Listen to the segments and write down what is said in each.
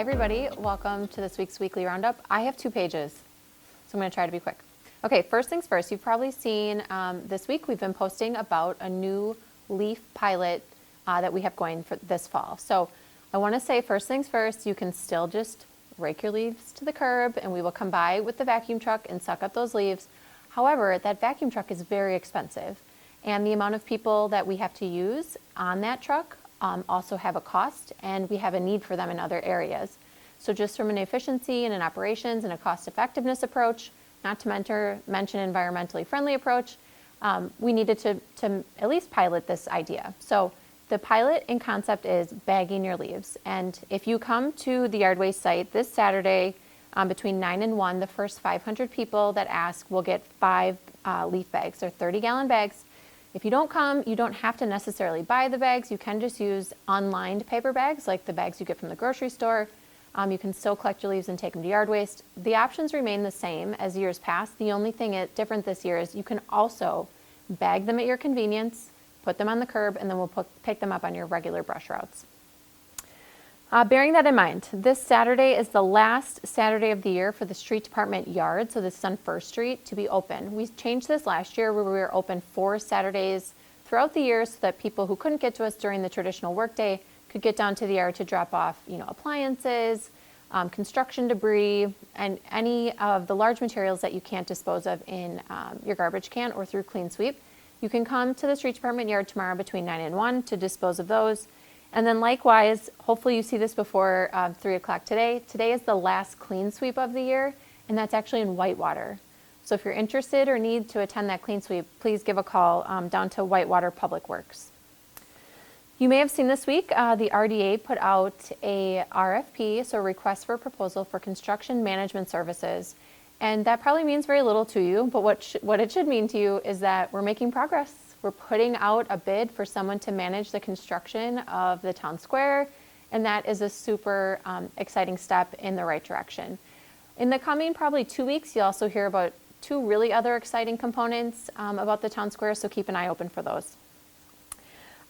everybody, welcome to this week's weekly roundup. I have 2 pages, so I'm going to try to be quick. Okay, first things first, you've probably seen this week we've been posting about a new leaf pilot that we have going for this fall. So I want to say first things first, you can still just rake your leaves to the curb and we will come by with the vacuum truck and suck up those leaves. However, that vacuum truck is very expensive and the amount of people that we have to use on that truck also have a cost, and we have a need for them in other areas. So just from an efficiency and an operations and a cost effectiveness approach, not to mention environmentally friendly approach, we needed to at least pilot this idea. So the pilot in concept is bagging your leaves. And if you come to the yard waste site this Saturday between 9 and 1, the first 500 people that ask will get 5 leaf bags. They're 30-gallon bags. If you don't come, you don't have to necessarily buy the bags. You can just use unlined paper bags like the bags you get from the grocery store. You can still collect your leaves and take them to yard waste. The options remain the same as years past. The only thing different this year is you can also bag them at your convenience, put them on the curb, and then we'll pick them up on your regular brush routes. Bearing that in mind, this Saturday is the last Saturday of the year for the street department yard, so this is on First Street, to be open. We changed this last year where we were open 4 Saturdays throughout the year so that people who couldn't get to us during the traditional workday could get down to the yard to drop off, appliances, construction debris, and any of the large materials that you can't dispose of in your garbage can or through Clean Sweep. You can come to the street department yard tomorrow between 9 and 1 to dispose of those. And then likewise, hopefully you see this before 3 o'clock today. Today is the last Clean Sweep of the year, and that's actually in Whitewater. So if you're interested or need to attend that Clean Sweep, please give a call down to Whitewater Public Works. You may have seen this week, the RDA put out a RFP, so a request for proposal for construction management services. And that probably means very little to you, but what it should mean to you is that we're making progress. We're putting out a bid for someone to manage the construction of the town square, and that is a super exciting step in the right direction. In the coming probably 2 weeks, you'll also hear about 2 really other exciting components about the town square, so keep an eye open for those.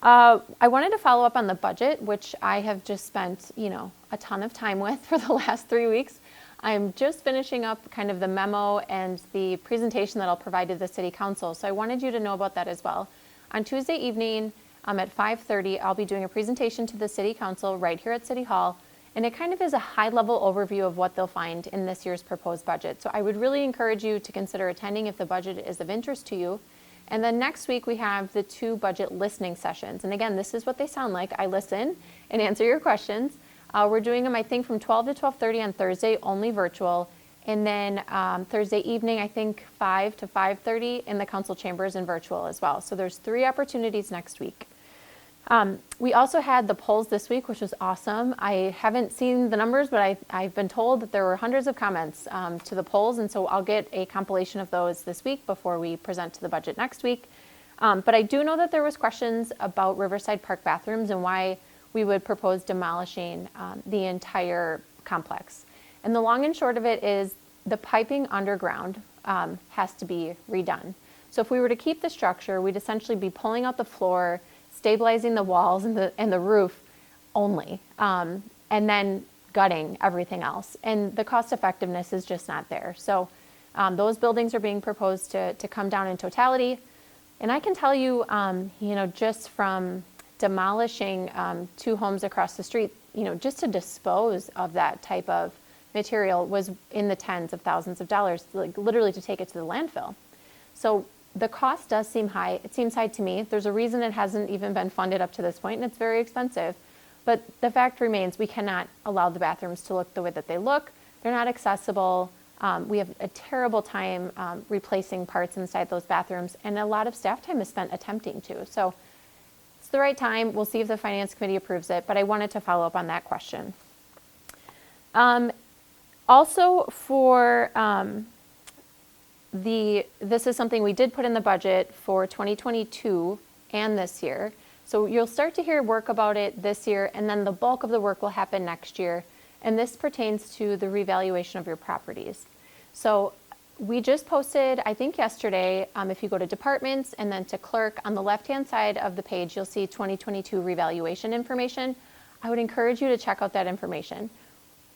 I wanted to follow up on the budget, which I have just spent, a ton of time with for the last 3 weeks. I'm just finishing up kind of the memo and the presentation that I'll provide to the City Council, so I wanted you to know about that as well. On Tuesday evening at 5:30, I'll be doing a presentation to the City Council right here at City Hall, and it kind of is a high-level overview of what they'll find in this year's proposed budget. So I would really encourage you to consider attending if the budget is of interest to you. And then next week we have the 2 budget listening sessions. And again, this is what they sound like. I listen and answer your questions. We're doing them, I think, from 12 to 12:30 on Thursday, only virtual. And then Thursday evening, I think 5 to 5:30 in the council chambers and virtual as well. So there's 3 opportunities next week. We also had the polls this week, which was awesome. I haven't seen the numbers, but I've been told that there were hundreds of comments to the polls. And so I'll get a compilation of those this week before we present to the budget next week. But I do know that there was questions about Riverside Park bathrooms and why we would propose demolishing the entire complex. And the long and short of it is the piping underground has to be redone. So if we were to keep the structure, we'd essentially be pulling out the floor, stabilizing the walls and the roof only, and then gutting everything else. And the cost effectiveness is just not there. So those buildings are being proposed to come down in totality. And I can tell you, just from demolishing 2 homes across the street, just to dispose of that type of material was in the tens of thousands of dollars, like literally to take it to the landfill. So the cost does seem high. It seems high to me. There's a reason it hasn't even been funded up to this point, and it's very expensive. But the fact remains, we cannot allow the bathrooms to look the way that they look. They're not accessible. We have a terrible time replacing parts inside those bathrooms, and a lot of staff time is spent attempting to. So it's the right time. We'll see if the Finance Committee approves it, but I wanted to follow up on that question. Also for this is something we did put in the budget for 2022 and this year. So you'll start to hear work about it this year, and then the bulk of the work will happen next year. And this pertains to the revaluation of your properties. So we just posted, I think yesterday, if you go to departments and then to clerk, on the left-hand side of the page, you'll see 2022 revaluation information. I would encourage you to check out that information.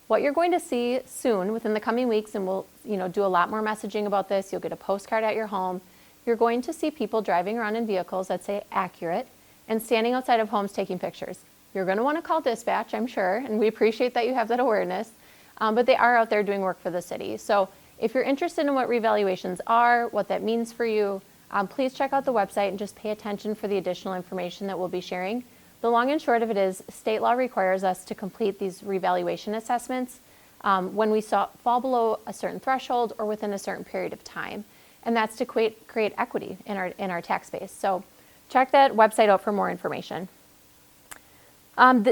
what you're going to see soon within the coming weeks, and we'll do a lot more messaging about this. You'll get a postcard at your home. You're going to see people driving around in vehicles that say accurate and standing outside of homes taking pictures. You're going to want to call dispatch, I'm sure, and we appreciate that you have that awareness, but they are out there doing work for the city. So if you're interested in what revaluations are, what that means for you, please check out the website and just pay attention for the additional information that we'll be sharing. The long and short of it is state law requires us to complete these revaluation assessments when we fall below a certain threshold or within a certain period of time. And that's to create equity in our tax base. So check that website out for more information.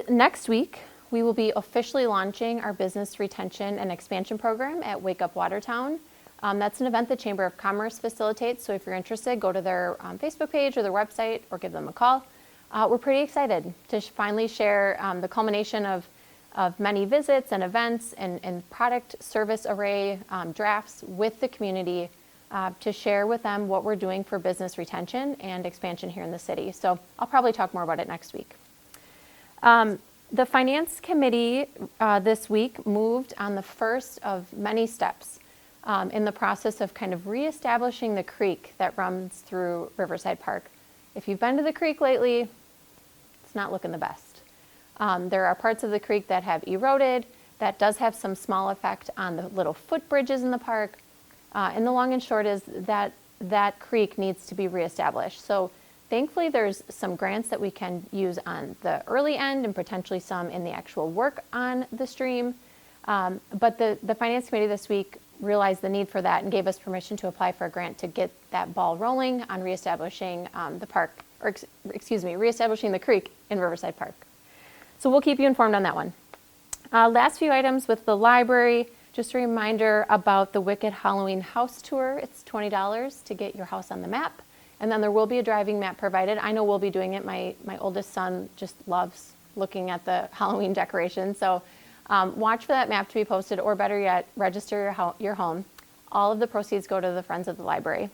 Next week, we will be officially launching our business retention and expansion program at Wake Up Watertown. That's an event the Chamber of Commerce facilitates. So if you're interested, go to their Facebook page or their website or give them a call. We're pretty excited to finally share the culmination of many visits and events and product service array drafts with the community to share with them what we're doing for business retention and expansion here in the city. So I'll probably talk more about it next week. The Finance Committee this week moved on the first of many steps in the process of kind of reestablishing the creek that runs through Riverside Park. If you've been to the creek lately, it's not looking the best. There are parts of the creek that have eroded. That does have some small effect on the little footbridges in the park. And the long and short is that creek needs to be reestablished. So thankfully, there's some grants that we can use on the early end and potentially some in the actual work on the stream. But the Finance Committee this week realized the need for that and gave us permission to apply for a grant to get that ball rolling on reestablishing the park, or reestablishing the creek in Riverside Park. So we'll keep you informed on that one. Last few items with the library, just a reminder about the Wicked Halloween House Tour. It's $20 to get your house on the map. And then there will be a driving map provided. I know we'll be doing it. My oldest son just loves looking at the Halloween decorations. So watch for that map to be posted, or better yet, register your home. All of the proceeds go to the Friends of the Library.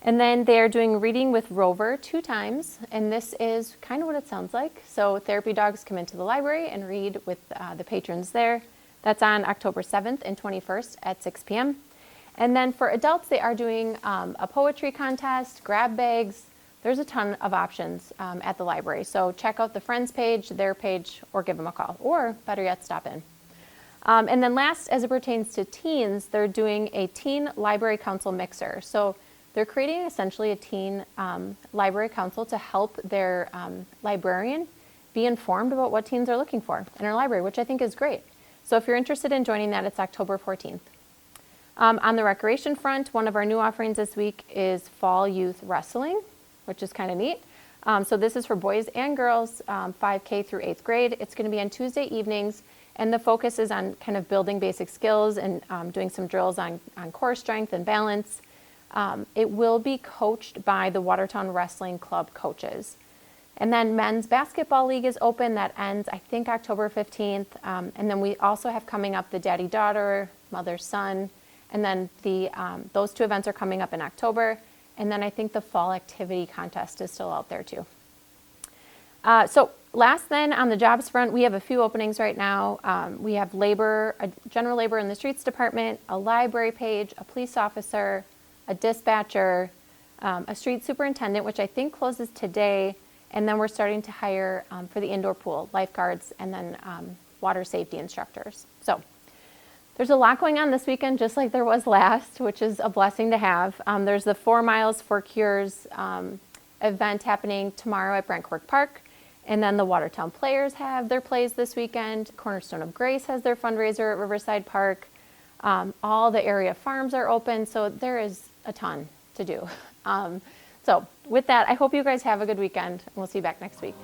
And then they are doing Reading with Rover 2 times, and this is kind of what it sounds like. So therapy dogs come into the library and read with the patrons there. That's on October 7th and 21st at 6 p.m. And then for adults, they are doing a poetry contest, grab bags. There's a ton of options at the library. So check out the Friends page, their page, or give them a call, or better yet, stop in. And then last, as it pertains to teens, they're doing a Teen Library Council mixer. So they're creating essentially a teen library council to help their librarian be informed about what teens are looking for in our library, which I think is great. So if you're interested in joining that, it's October 14th. On the recreation front, one of our new offerings this week is Fall Youth Wrestling, which is kind of neat. So this is for boys and girls, 5K through 8th grade. It's going to be on Tuesday evenings, and the focus is on kind of building basic skills and doing some drills on core strength and balance. It will be coached by the Watertown Wrestling Club coaches. And then men's basketball league is open. That ends, I think, October 15th. And then we also have coming up the daddy-daughter, mother-son. And then those 2 events are coming up in October. And then I think the fall activity contest is still out there too. So last then, on the jobs front, we have a few openings right now. We have labor, general labor in the streets department, a library page, a police officer, a dispatcher, a street superintendent, which I think closes today. And then we're starting to hire for the indoor pool, lifeguards, and then water safety instructors. So there's a lot going on this weekend, just like there was last, which is a blessing to have. There's the 4 Miles for Cures event happening tomorrow at Brentcourt Park. And then the Watertown Players have their plays this weekend. Cornerstone of Grace has their fundraiser at Riverside Park. All the area farms are open, so there is a ton to do. So with that, I hope you guys have a good weekend, and we'll see you back next week.